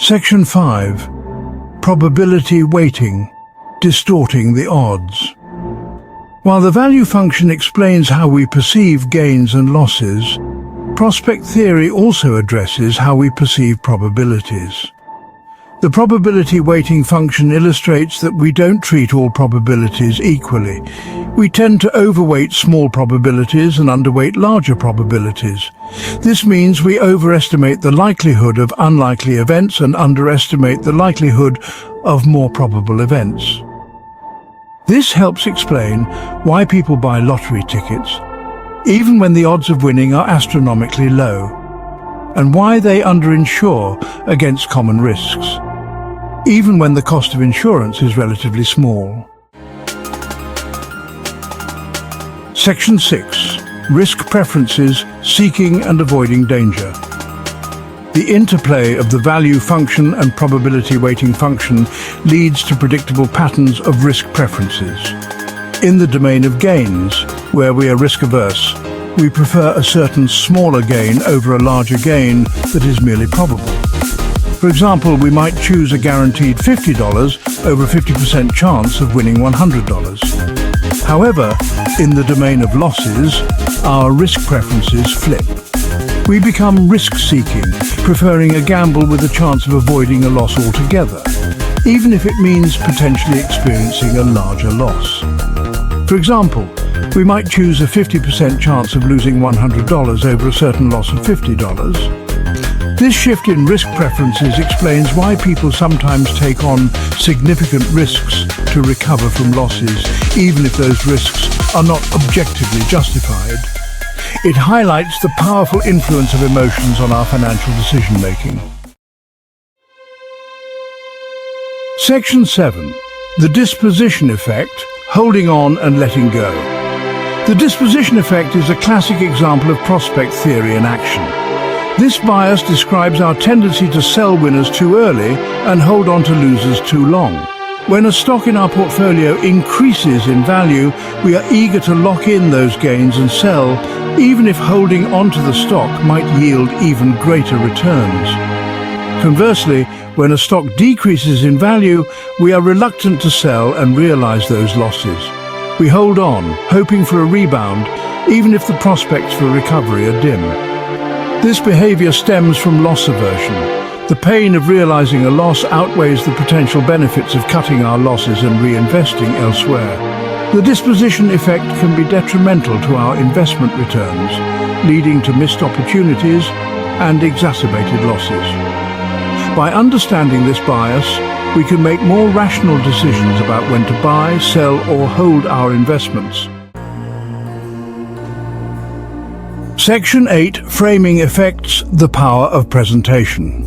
Section 5. Probability weighting, distorting the odds. While the value function explains how we perceive gains and losses, prospect theory also addresses how we perceive probabilities. The probability weighting function illustrates that we don't treat all probabilities equally. We tend to overweight small probabilities and underweight larger probabilities. This means we overestimate the likelihood of unlikely events and underestimate the likelihood of more probable events. This helps explain why people buy lottery tickets, even when the odds of winning are astronomically low, and why they underinsure against common risks, even when the cost of insurance is relatively small. Section 6. Risk preferences, seeking and avoiding danger. The interplay of the value function and probability weighting function leads to predictable patterns of risk preferences. In the domain of gains, where we are risk-averse, we prefer a certain smaller gain over a larger gain that is merely probable. For example, we might choose a guaranteed $50 over a 50% chance of winning $100. However, in the domain of losses, our risk preferences flip. We become risk-seeking, preferring a gamble with a chance of avoiding a loss altogether, even if it means potentially experiencing a larger loss. For example, we might choose a 50% chance of losing $100 over a certain loss of $50. This shift in risk preferences explains why people sometimes take on significant risks to recover from losses, even if those risks are not objectively justified. It highlights the powerful influence of emotions on our financial decision-making. Section 7. The disposition effect, holding on and letting go. The disposition effect is a classic example of prospect theory in action. This bias describes our tendency to sell winners too early and hold on to losers too long. When a stock in our portfolio increases in value, we are eager to lock in those gains and sell, even if holding onto the stock might yield even greater returns. Conversely, when a stock decreases in value, we are reluctant to sell and realize those losses. We hold on, hoping for a rebound, even if the prospects for recovery are dim. This behavior stems from loss aversion. The pain of realizing a loss outweighs the potential benefits of cutting our losses and reinvesting elsewhere. The disposition effect can be detrimental to our investment returns, leading to missed opportunities and exacerbated losses. By understanding this bias, we can make more rational decisions about when to buy, sell, or hold our investments. Section 8. Framing effects, the power of presentation.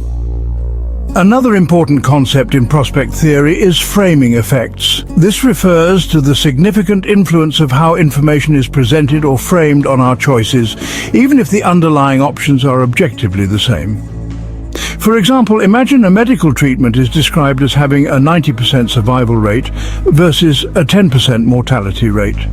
Another important concept in prospect theory is framing effects. This refers to the significant influence of how information is presented or framed on our choices, even if the underlying options are objectively the same. For example, imagine a medical treatment is described as having a 90% survival rate versus a 10% mortality rate.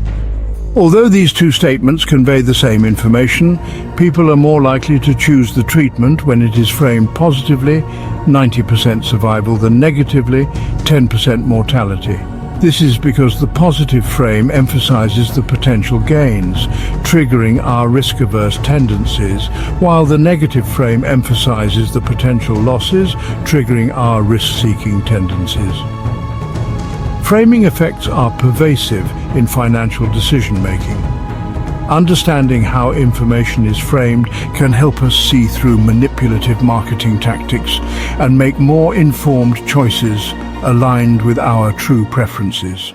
Although these two statements convey the same information, people are more likely to choose the treatment when it is framed positively, 90% survival, than negatively, 10% mortality. This is because the positive frame emphasizes the potential gains, triggering our risk-averse tendencies, while the negative frame emphasizes the potential losses, triggering our risk-seeking tendencies. Framing effects are pervasive in financial decision-making. Understanding how information is framed can help us see through manipulative marketing tactics and make more informed choices aligned with our true preferences.